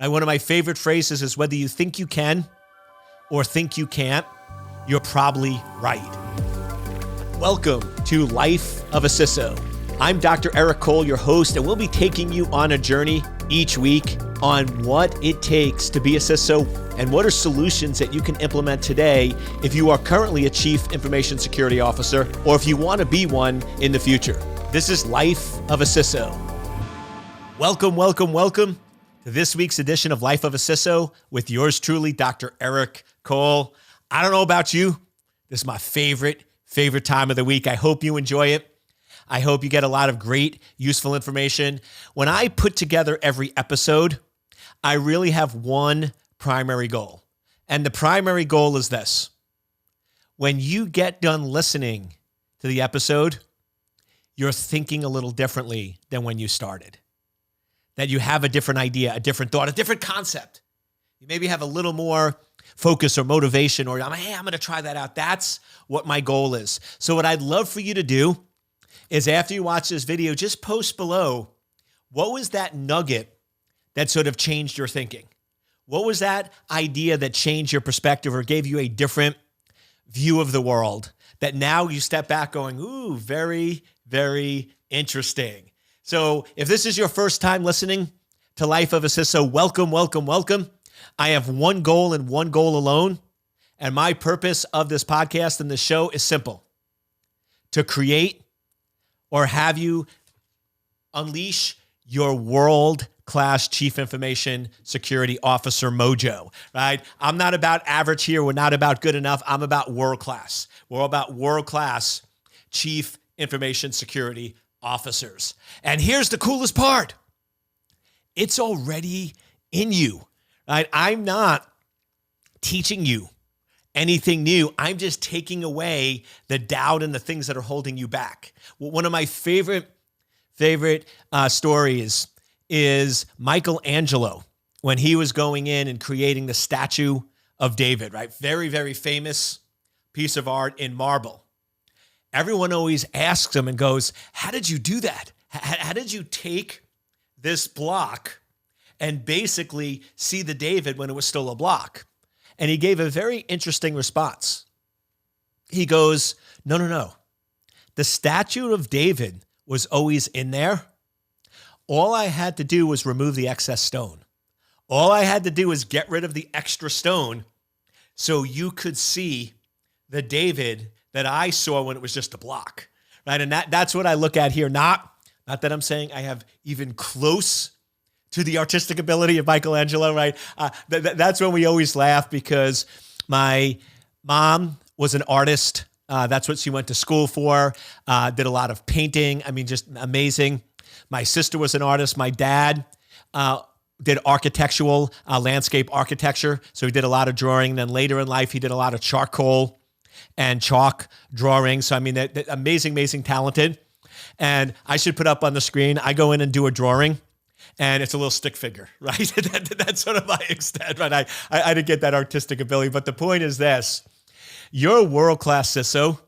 One of my favorite phrases is whether you think you can or think you can't, you're probably right. Welcome to Life of a CISO. I'm Dr. Eric Cole, your host, and we'll be taking you on a journey each week on what it takes to be a CISO and what are solutions that you can implement today if you are currently a Chief Information Security Officer or if you want to be one in the future. This is Life of a CISO. Welcome to this week's edition of Life of a CISO with yours truly, Dr. Eric Cole. I don't know about you. This is my favorite time of the week. I hope you enjoy it. I hope you get a lot of great, useful information. When I put together every episode, I really have one primary goal. And the primary goal is this. When you get done listening to the episode, you're thinking a little differently than when you started. That you have a different idea, a different thought, a different concept. You maybe have a little more focus or motivation or, hey, I'm going to try that out. That's what my goal is. So what I'd love for you to do is after you watch this video, just post below, what was that nugget that sort of changed your thinking? What was that idea that changed your perspective or gave you a different view of the world that now you step back going, ooh, very, very interesting. So if this is your first time listening to Life of a CISO, welcome. I have one goal and one goal alone. And my purpose of this podcast and this show is simple: to create or have you unleash your world-class Chief Information Security Officer mojo, right? I'm not about average here. We're not about good enough. I'm about world-class. We're all about world-class Chief Information Security Officers. And here's the coolest part. It's already in you, right? I'm not teaching you anything new. I'm just taking away the doubt and the things that are holding you back. One of my favorite stories is Michelangelo when he was going in and creating the statue of David, right? Very, very famous piece of art in marble. Everyone always asks him and goes, how did you do that? How did you take this block and basically see the David when it was still a block? And he gave a very interesting response. He goes, no. The statue of David was always in there. All I had to do was remove the excess stone. All I had to do was get rid of the extra stone so you could see the David that I saw when it was just a block, right? And that's what I look at here. Not that I'm saying I have even close to the artistic ability of Michelangelo, right? That's when we always laugh because my mom was an artist. That's what she went to school for, did a lot of painting. I mean, just amazing. My sister was an artist. My dad did architectural, landscape architecture. So he did a lot of drawing. Then later in life, he did a lot of charcoal and chalk drawing. So, I mean, they're amazing, talented. And I should put up on the screen, I go in and do a drawing and it's a little stick figure, right? That's sort of my extent, right? I didn't get that artistic ability. But the point is this: you're a world-class CISO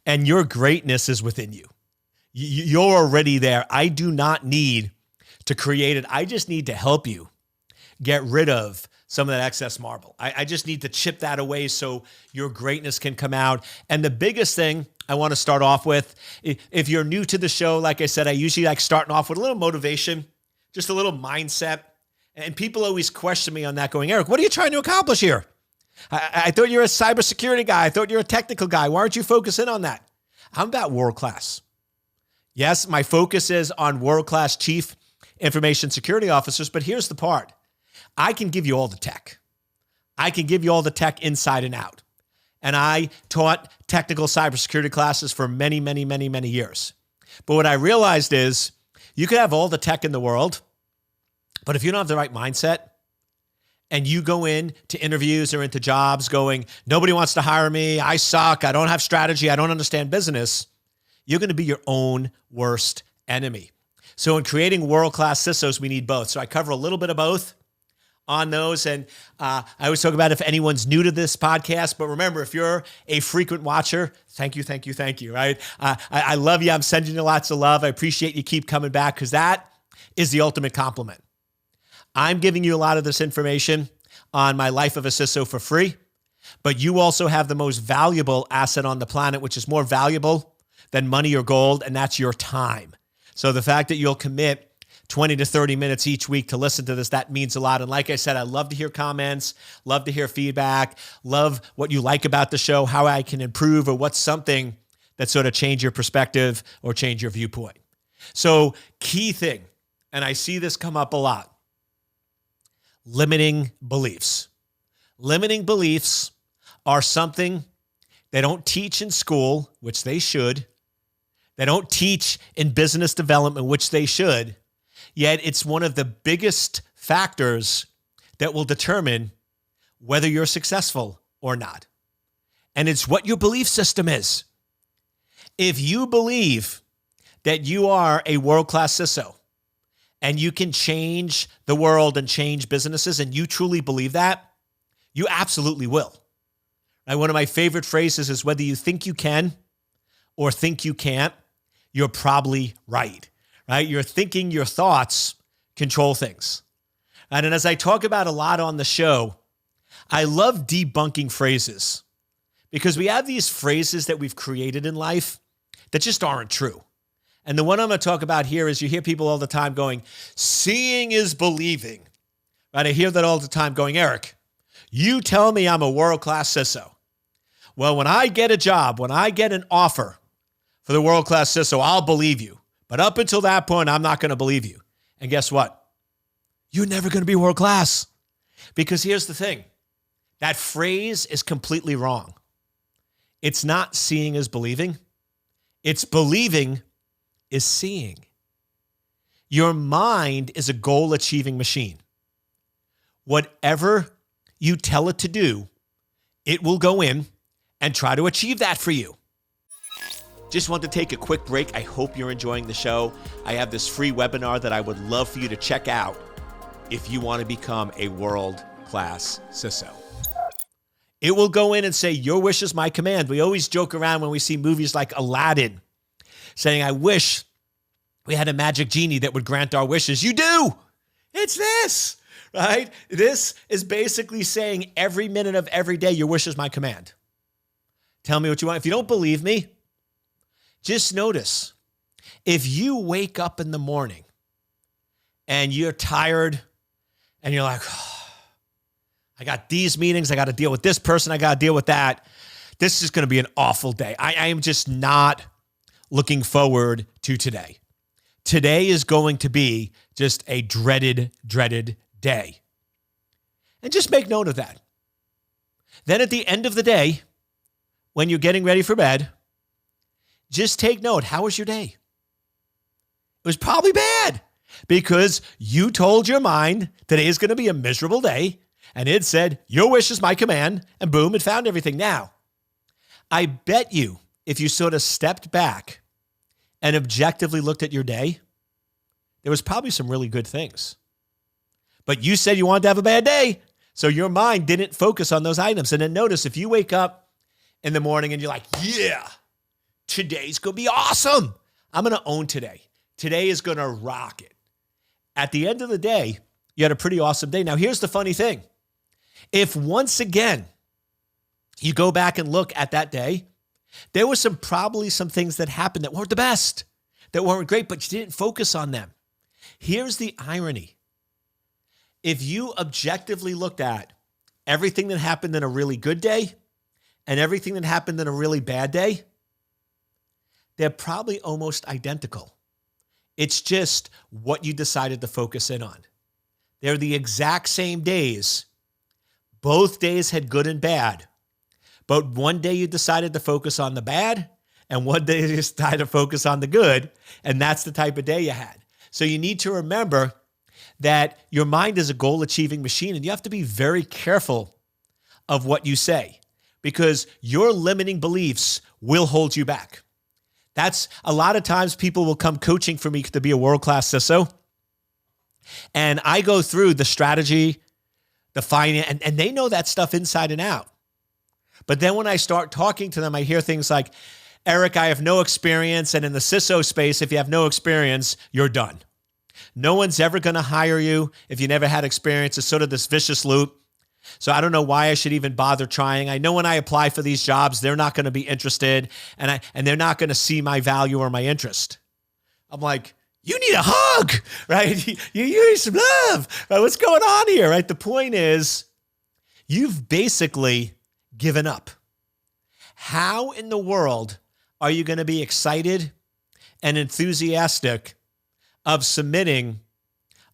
and your greatness is within you. You're already there. I do not need to create it. I just need to help you get rid of some of that excess marble. I just need to chip that away so your greatness can come out. And the biggest thing I want to start off with, if you're new to the show, like I said, I usually like starting off with a little motivation, just a little mindset. And people always question me on that going, Eric, what are you trying to accomplish here? I thought you're a cybersecurity guy. I thought you're a technical guy. Why aren't you focusing on that? I'm about world-class. Yes, my focus is on world-class Chief Information Security Officers, but here's the part. I can give you all the tech. I can give you all the tech inside and out. And I taught technical cybersecurity classes for many years. But what I realized is you could have all the tech in the world, but if you don't have the right mindset and you go in to interviews or into jobs going, nobody wants to hire me, I suck, I don't have strategy, I don't understand business, you're going to be your own worst enemy. So in creating world-class CISOs, we need both. So I cover a little bit of both on those. And I always talk about if anyone's new to this podcast, but remember, if you're a frequent watcher, thank you, right? I love you. I'm sending you lots of love. I appreciate you keep coming back because that is the ultimate compliment. I'm giving you a lot of this information on my Life of a CISO for free, but you also have the most valuable asset on the planet, which is more valuable than money or gold, and that's your time. So the fact that you'll commit 20 to 30 minutes each week to listen to this, that means a lot. And like I said, I love to hear comments, love to hear feedback, love what you like about the show, how I can improve, or what's something that sort of change your perspective or change your viewpoint. So key thing, and I see this come up a lot, limiting beliefs. Limiting beliefs are something they don't teach in school, which they should. They don't teach in business development, which they should. Yet it's one of the biggest factors that will determine whether you're successful or not. And it's what your belief system is. If you believe that you are a world-class CISO and you can change the world and change businesses, and you truly believe that, you absolutely will. Right? One of my favorite phrases is, whether you think you can or think you can't, you're probably right. Right? Your thinking, your thoughts control things. And as I talk about a lot on the show, I love debunking phrases, because we have these phrases that we've created in life that just aren't true. And the one I'm going to talk about here is, you hear people all the time going, seeing is believing. Right? I hear that all the time going, Eric, you tell me I'm a world-class CISO. Well, when I get a job, when I get an offer for the world-class CISO, I'll believe you. But up until that point, I'm not going to believe you. And guess what? You're never going to be world-class. Because here's the thing. That phrase is completely wrong. It's not seeing is believing. It's believing is seeing. Your mind is a goal-achieving machine. Whatever you tell it to do, it will go in and try to achieve that for you. Just want to take a quick break. I hope you're enjoying the show. I have this free webinar that I would love for you to check out if you want to become a world-class CISO. It will go in and say, your wish is my command. We always joke around when we see movies like Aladdin, saying, I wish we had a magic genie that would grant our wishes. You do. It's this, right? This is basically saying, every minute of every day, your wish is my command. Tell me what you want. If you don't believe me, just notice, if you wake up in the morning and you're tired and you're like, oh, I got these meetings, I got to deal with this person, I got to deal with that. This is going to be an awful day. I am just not looking forward to today. Today is going to be just a dreaded day. And just make note of that. Then at the end of the day, when you're getting ready for bed, just take note. How was your day? It was probably bad, because you told your mind today is going to be a miserable day, and it said, your wish is my command, and boom, it found everything. Now, I bet you, if you sort of stepped back and objectively looked at your day, there was probably some really good things. But you said you wanted to have a bad day, so your mind didn't focus on those items. And then notice, if you wake up in the morning and you're like, yeah, today's going to be awesome. I'm going to own today. Today is going to rock it. At the end of the day, you had a pretty awesome day. Now, here's the funny thing. If once again, you go back and look at that day, there was probably some things that happened that weren't the best, that weren't great, but you didn't focus on them. Here's the irony. If you objectively looked at everything that happened in a really good day and everything that happened in a really bad day, they're probably almost identical. It's just what you decided to focus in on. They're the exact same days. Both days had good and bad. But one day you decided to focus on the bad, and one day you decided to focus on the good, and that's the type of day you had. So you need to remember that your mind is a goal-achieving machine, and you have to be very careful of what you say, because your limiting beliefs will hold you back. That's a lot of times people will come coaching for me to be a world-class CISO, and I go through the strategy, the finance, and they know that stuff inside and out. But then when I start talking to them, I hear things like, Eric, I have no experience. And in the CISO space, if you have no experience, you're done. No one's ever going to hire you if you never had experience. It's sort of this vicious loop. So I don't know why I should even bother trying. I know when I apply for these jobs, they're not going to be interested, and they're not going to see my value or my interest. I'm like, you need a hug, right? You need some love. Right? What's going on here, right? The point is, you've basically given up. How in the world are you going to be excited and enthusiastic of submitting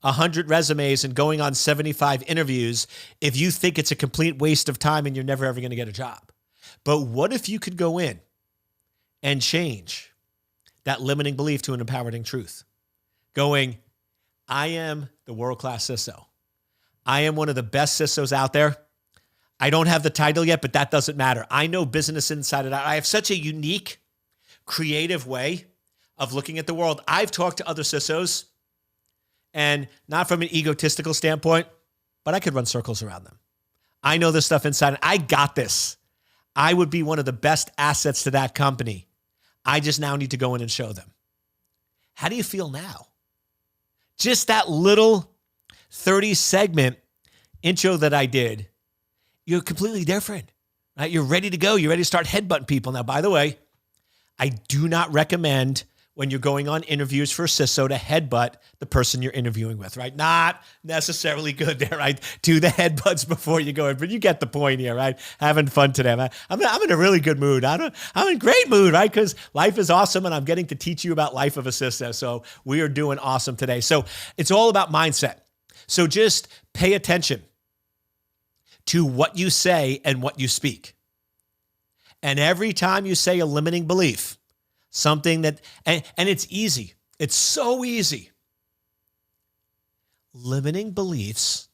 100 resumes and going on 75 interviews if you think it's a complete waste of time and you're never ever going to get a job? But what if you could go in and change that limiting belief to an empowering truth? Going, I am the world-class CISO. I am one of the best CISOs out there. I don't have the title yet, but that doesn't matter. I know business inside and out. I have such a unique, creative way of looking at the world. I've talked to other CISOs, and not from an egotistical standpoint, but I could run circles around them. I know this stuff inside. I got this. I would be one of the best assets to that company. I just now need to go in and show them. How do you feel now? Just that little 30-segment intro that I did, you're completely different, right? You're ready to go. You're ready to start headbutting people. Now, by the way, I do not recommend when you're going on interviews for a CISO to headbutt the person you're interviewing with, right? Not necessarily good there, right? Do the headbutts before you go in, but you get the point here, right? Having fun today. I'm in a really good mood. I'm in great mood, right? Because life is awesome, and I'm getting to teach you about life of a CISO. So we are doing awesome today. So it's all about mindset. So just pay attention to what you say and what you speak. And every time you say a limiting belief, something that, and it's easy. It's so easy. Limiting beliefs,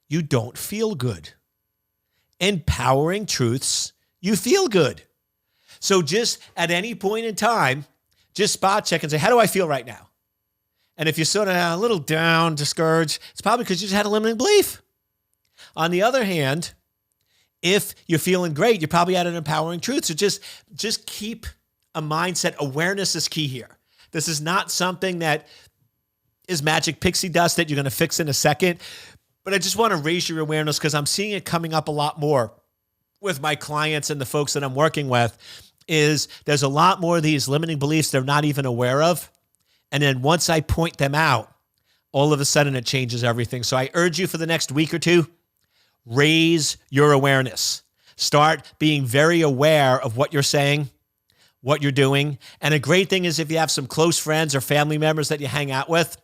you don't feel good. Empowering truths, you feel good. So just at any point in time, just spot check and say, how do I feel right now? And if you're sort of a little down, discouraged, it's probably because you just had a limiting belief. On the other hand, if you're feeling great, you probably had an empowering truth. So just keep a mindset. Awareness is key here. This is not something that is magic pixie dust that you're going to fix in a second. But I just want to raise your awareness because I'm seeing it coming up a lot more with my clients and the folks that I'm working with. Is there's a lot more of these limiting beliefs they're not even aware of. And then once I point them out, all of a sudden it changes everything. So I urge you for the next week or two, raise your awareness. Start being very aware of what you're saying, what you're doing. And a great thing is if you have some close friends or family members that you hang out with,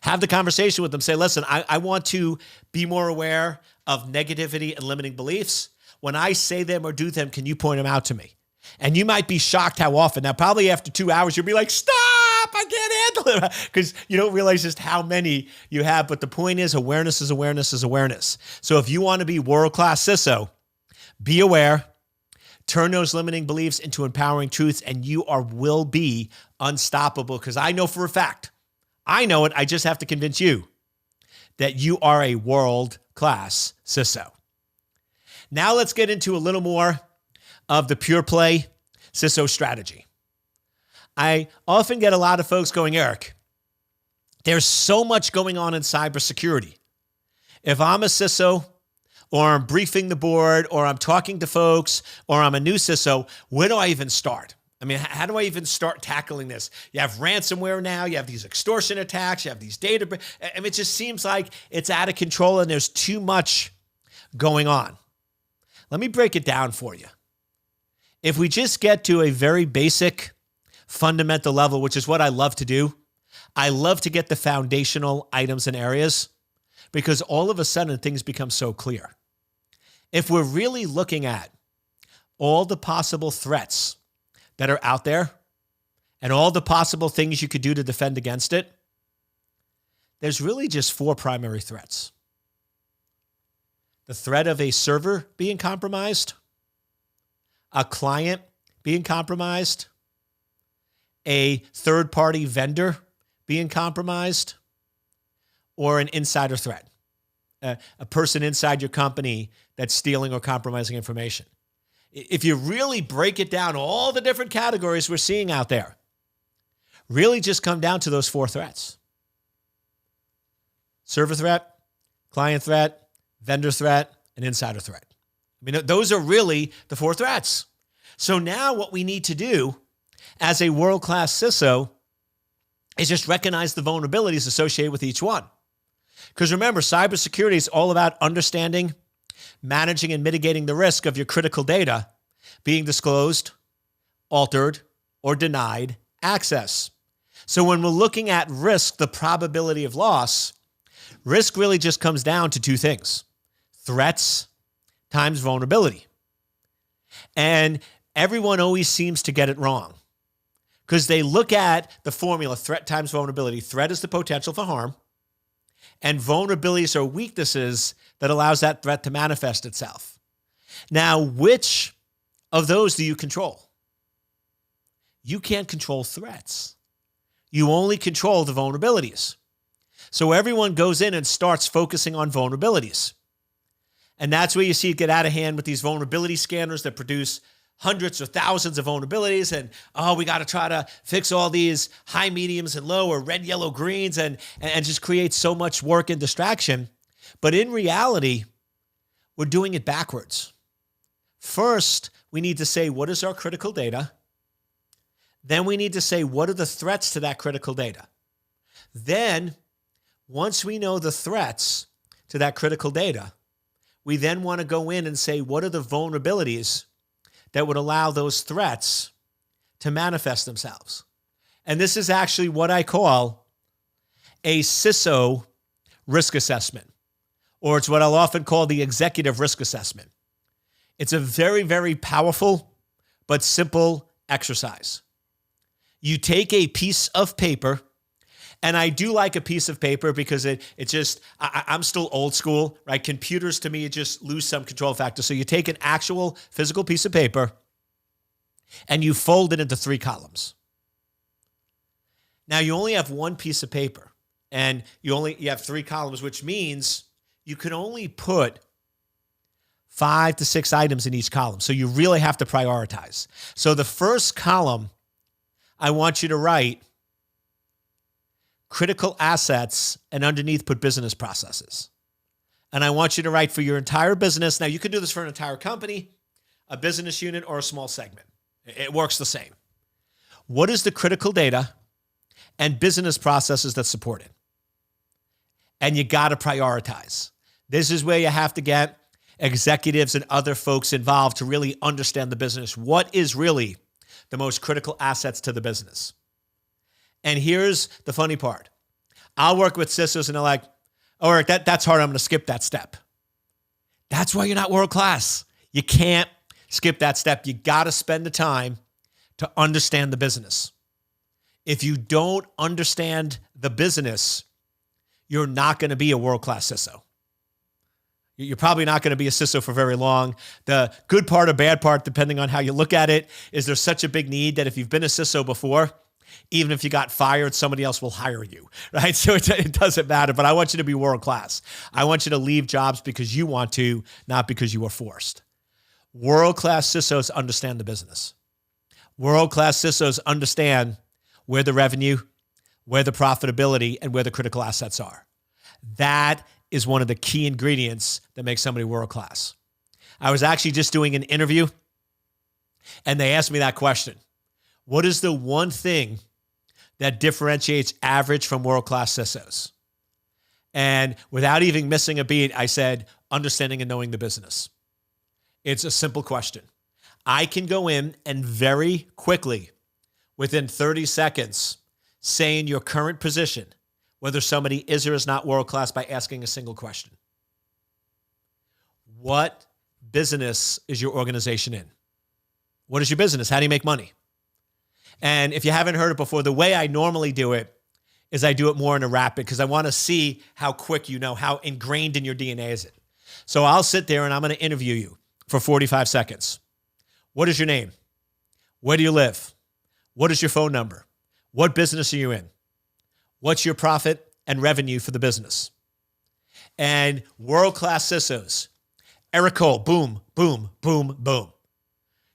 have the conversation with them. Say, listen, I want to be more aware of negativity and limiting beliefs. When I say them or do them, can you point them out to me? And you might be shocked how often. Now, probably after 2 hours, you'll be like, stop, I can't handle it. Because you don't realize just how many you have. But the point is, awareness is awareness is awareness. So if you want to be world-class CISO, be aware, turn those limiting beliefs into empowering truths, and you will be unstoppable. Because I know for a fact, I know it, I just have to convince you that you are a world-class CISO. Now let's get into a little more of the pure play CISO strategy. I often get a lot of folks going, Eric, there's so much going on in cybersecurity. If I'm a CISO, or I'm briefing the board, or I'm talking to folks, or I'm a new CISO, where do I even start? I mean, how do I even start tackling this? You have ransomware now, you have these extortion attacks, you have these data. I mean, it just seems like it's out of control and there's too much going on. Let me break it down for you. If we just get to a very basic, fundamental level, which is what I love to do, I love to get the foundational items and areas because all of a sudden things become so clear. If we're really looking at all the possible threats that are out there and all the possible things you could do to defend against it, there's really just 4 primary threats. The threat of a server being compromised, a client being compromised, a third-party vendor being compromised, or an insider threat, a person inside your company that's stealing or compromising information. If you really break it down, all the different categories we're seeing out there, really just come down to those 4 threats. Server threat, client threat, vendor threat, and insider threat. I mean, those are really the 4 threats. So now what we need to do as a world-class CISO is just recognize the vulnerabilities associated with each one. Because remember, cybersecurity is all about understanding, managing, and mitigating the risk of your critical data being disclosed, altered, or denied access. So when we're looking at risk, the probability of loss, risk really just comes down to 2 things: threats times vulnerability. And everyone always seems to get it wrong because they look at the formula threat times vulnerability. Threat is the potential for harm, and vulnerabilities are weaknesses that allows that threat to manifest itself. Now, which of those do you control? You can't control threats. You only control the vulnerabilities. So everyone goes in and starts focusing on vulnerabilities. And that's where you see it get out of hand with these vulnerability scanners that produce hundreds or thousands of vulnerabilities. And, we got to try to fix all these high, mediums, and low, or red, yellow, greens, and just create so much work and distraction. But in reality, we're doing it backwards. First, we need to say, what is our critical data? Then we need to say, what are the threats to that critical data? Then, once we know the threats to that critical data, we then want to go in and say, what are the vulnerabilities that would allow those threats to manifest themselves? And this is actually what I call a CISO risk assessment, or it's what I'll often call the executive risk assessment. It's a very, very powerful but simple exercise. You take a piece of paper, and I do like a piece of paper because it just, I'm still old school, right? Computers to me, just lose some control factor. So you take an actual physical piece of paper and you fold it into 3 columns. Now you only have one piece of paper and you have 3 columns, which means you can only put 5 to 6 items in each column. So you really have to prioritize. So the first column, I want you to write critical assets, and underneath put business processes. And I want you to write for your entire business. Now, you could do this for an entire company, a business unit, or a small segment. It works the same. What is the critical data and business processes that support it? And you got to prioritize. This is where you have to get executives and other folks involved to really understand the business. What is really the most critical assets to the business? And here's the funny part. I'll work with CISOs and they're like, oh, Eric, that's hard. I'm going to skip that step. That's why you're not world-class. You can't skip that step. You got to spend the time to understand the business. If you don't understand the business, you're not going to be a world-class CISO. You're probably not going to be a CISO for very long. The good part or bad part, depending on how you look at it, is there's such a big need that if you've been a CISO before, even if you got fired, somebody else will hire you, right? So it doesn't matter, but I want you to be world-class. I want you to leave jobs because you want to, not because you were forced. World-class CISOs understand the business. World-class CISOs understand where the revenue, where the profitability, and where the critical assets are. That is one of the key ingredients that makes somebody world-class. I was actually just doing an interview, and they asked me that question. What is the one thing that differentiates average from world-class CISOs? And without even missing a beat, I said, understanding and knowing the business. It's a simple question. I can go in and very quickly, within 30 seconds, say in your current position whether somebody is or is not world-class by asking a single question. What business is your organization in? What is your business? How do you make money? And if you haven't heard it before, the way I normally do it is I do it more in a rapid because I want to see how quick you know, how ingrained in your DNA is it. So I'll sit there and I'm going to interview you for 45 seconds. What is your name? Where do you live? What is your phone number? What business are you in? What's your profit and revenue for the business? And world-class CISOs, Eric Cole, boom, boom, boom, boom.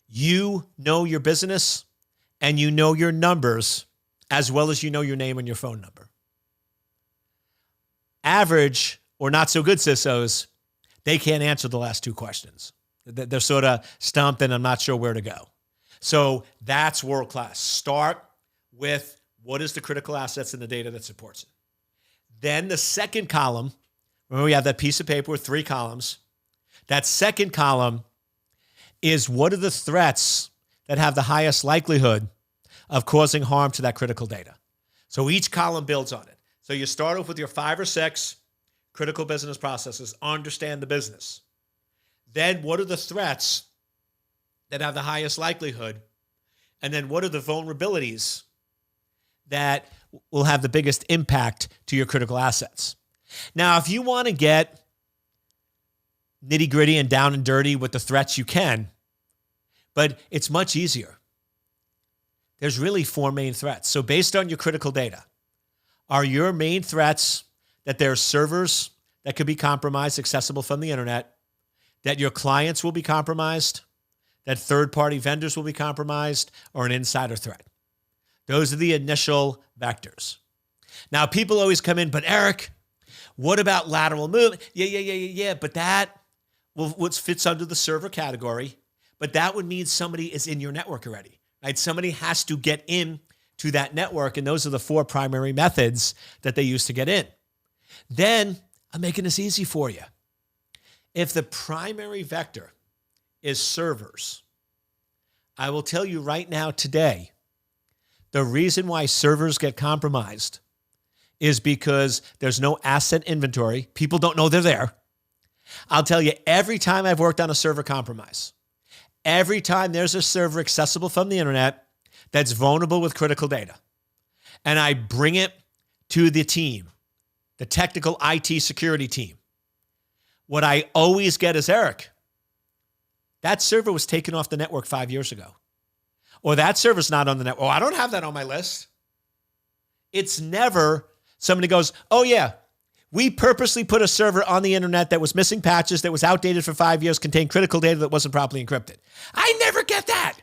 You know your business and you know your numbers as well as you know your name and your phone number. Average or not so good CISOs, they can't answer the last two questions. They're sort of stumped and I'm not sure where to go. So that's world-class. Start with what is the critical assets in the data that supports it. Then the second column, remember we have that piece of paper with 3 columns. That second column is what are the threats that have the highest likelihood of causing harm to that critical data. So each column builds on it. So you start off with your 5 or 6 critical business processes, understand the business. Then what are the threats that have the highest likelihood? And then what are the vulnerabilities that will have the biggest impact to your critical assets? Now, if you want to get nitty gritty and down and dirty with the threats, you can, but it's much easier. There's really 4 main threats. So based on your critical data, are your main threats that there are servers that could be compromised, accessible from the internet, that your clients will be compromised, that third-party vendors will be compromised, or an insider threat? Those are the initial vectors. Now, people always come in, but Eric, what about lateral movement? Yeah, but that what fits under the server category, but that would mean somebody is in your network already, right? Somebody has to get in to that network, and those are the 4 primary methods that they use to get in. Then, I'm making this easy for you. If the primary vector is servers, I will tell you right now today, the reason why servers get compromised is because there's no asset inventory. People don't know they're there. I'll tell you, every time I've worked on a server compromise, every time there's a server accessible from the internet that's vulnerable with critical data, and I bring it to the team, the technical IT security team, what I always get is, Eric, that server was taken off the network 5 years ago. Or that server's not on the network. Oh, I don't have that on my list. It's never somebody goes, oh yeah, we purposely put a server on the internet that was missing patches, that was outdated for 5 years, contained critical data that wasn't properly encrypted. I never get that,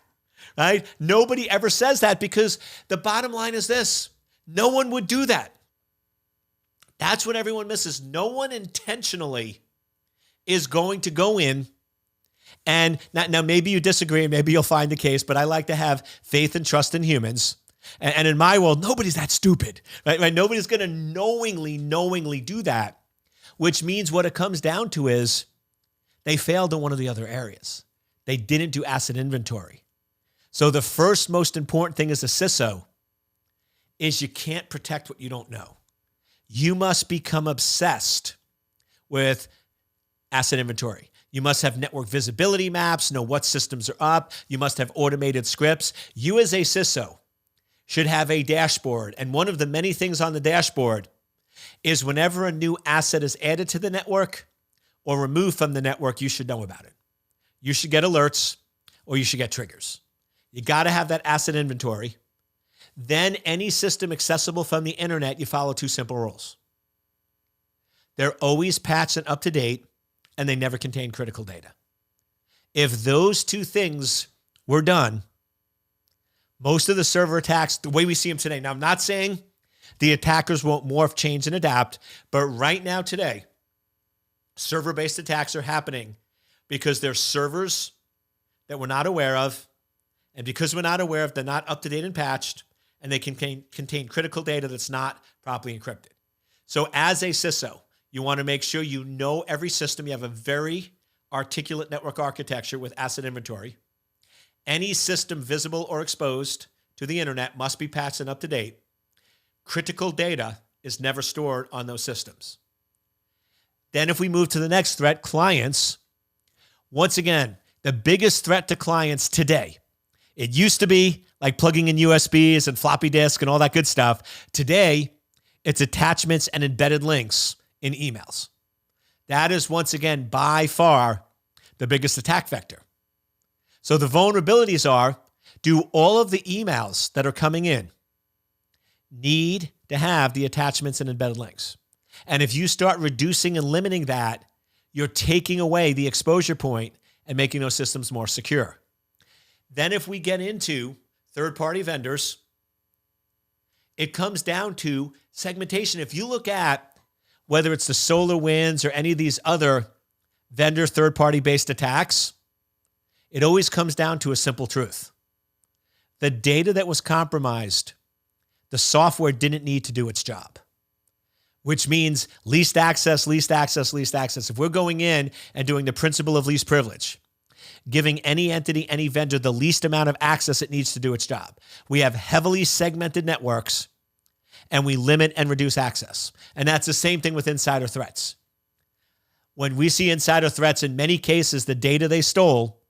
right? Nobody ever says that because the bottom line is this: no one would do that. That's what everyone misses. No one intentionally is going to go in. And now maybe you disagree and maybe you'll find the case, but I like to have faith and trust in humans. And in my world, nobody's that stupid, right? Nobody's going to knowingly do that, which means what it comes down to is they failed in one of the other areas. They didn't do asset inventory. So the first most important thing as a CISO is you can't protect what you don't know. You must become obsessed with asset inventory. You must have network visibility maps, know what systems are up. You must have automated scripts. You as a CISO should have a dashboard. And one of the many things on the dashboard is whenever a new asset is added to the network or removed from the network, you should know about it. You should get alerts or you should get triggers. You got to have that asset inventory. Then any system accessible from the internet, you follow 2 simple rules. They're always patched and up to date, and they never contain critical data. If those 2 things were done, most of the server attacks, the way we see them today, now I'm not saying the attackers won't morph, change, and adapt, but right now today, server-based attacks are happening because there's servers that we're not aware of, and because we're not aware of, they're not up to date and patched, and they can contain critical data that's not properly encrypted. So as a CISO, you want to make sure you know every system. You have a very articulate network architecture with asset inventory. Any system visible or exposed to the internet must be patched and up to date. Critical data is never stored on those systems. Then if we move to the next threat, clients, once again, the biggest threat to clients today, it used to be like plugging in USBs and floppy disk and all that good stuff. Today, it's attachments and embedded links in emails. That is, once again, by far the biggest attack vector. So the vulnerabilities are, do all of the emails that are coming in need to have the attachments and embedded links? And if you start reducing and limiting that, you're taking away the exposure point and making those systems more secure. Then if we get into third-party vendors, It comes down to segmentation. If you look at whether it's the SolarWinds or any of these other vendor third-party based attacks, it always comes down to a simple truth. The data that was compromised, the software didn't need to do its job, which means least access, least access, least access. If we're going in and doing the principle of least privilege, giving any entity, any vendor the least amount of access it needs to do its job, we have heavily segmented networks and we limit and reduce access. And that's the same thing with insider threats. When we see insider threats, in many cases, the data they stole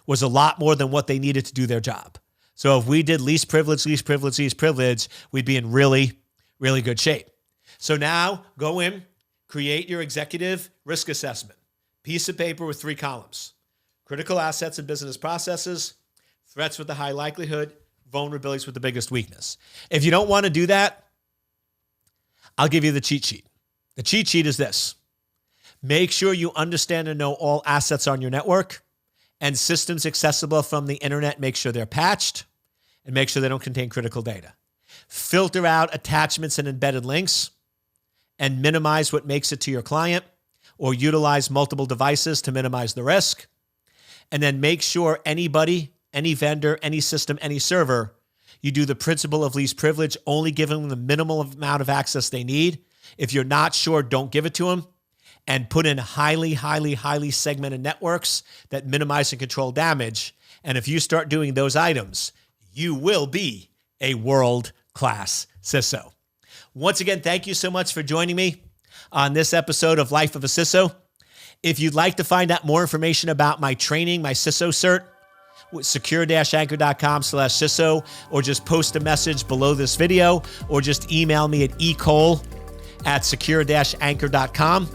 was a lot more than what they needed to do their job. So if we did least privilege, least privilege, least privilege, we'd be in really, really good shape. So now go in, create your executive risk assessment. Piece of paper with 3 columns. Critical assets and business processes, threats with the high likelihood, vulnerabilities with the biggest weakness. If you don't want to do that, I'll give you the cheat sheet. The cheat sheet is this. Make sure you understand and know all assets on your network and systems accessible from the internet. Make sure they're patched and make sure they don't contain critical data. Filter out attachments and embedded links and minimize what makes it to your client, or utilize multiple devices to minimize the risk. And then make sure anybody, any vendor, any system, any server, you do the principle of least privilege, only giving them the minimal amount of access they need. If you're not sure, don't give it to them. And put in highly, highly, highly segmented networks that minimize and control damage. And if you start doing those items, you will be a world-class CISO. Once again, thank you so much for joining me on this episode of Life of a CISO. If you'd like to find out more information about my training, my CISO cert, secure-anchor.com/CISO, or just post a message below this video, or just email me at ecole@secure-anchor.com.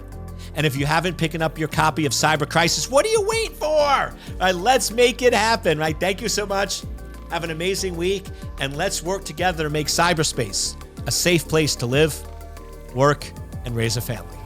And if you haven't picked up your copy of Cyber Crisis, what are you waiting for? All right, let's make it happen. Right? Thank you so much. Have an amazing week, and let's work together to make cyberspace a safe place to live, work, and raise a family.